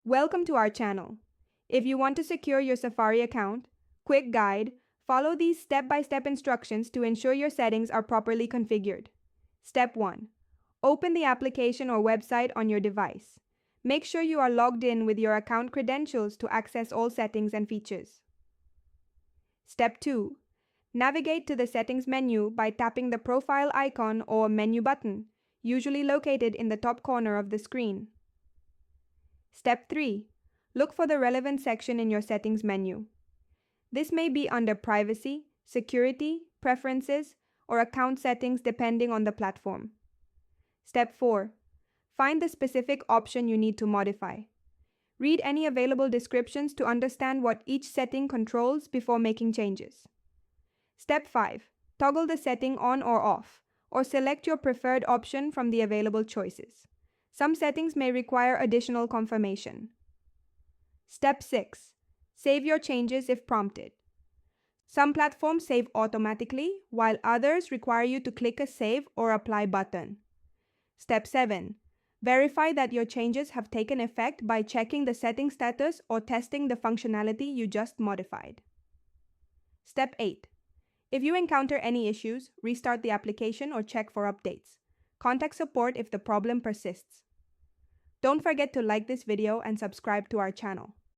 Welcome to our channel. If you want to secure your Safari account, quick guide, follow these step-by-step instructions to ensure your settings are properly configured. Step 1. Open the application or website on your device. Make sure you are logged in with your account credentials to access all settings and features. Step 2. Navigate to the settings menu by tapping the profile icon or menu button, usually located in the top corner of the screen. Step 3. Look for the relevant section in your settings menu. This may be under Privacy, Security, Preferences, or Account Settings depending on the platform. Step 4. Find the specific option you need to modify. Read any available descriptions to understand what each setting controls before making changes. Step 5. Toggle the setting on or off, or select your preferred option from the available choices. Some settings may require additional confirmation. Step 6. Save your changes if prompted. Some platforms save automatically, while others require you to click a Save or Apply button. Step 7. Verify that your changes have taken effect by checking the setting status or testing the functionality you just modified. Step 8. If you encounter any issues, restart the application or check for updates. Contact support if the problem persists. Don't forget to like this video and subscribe to our channel.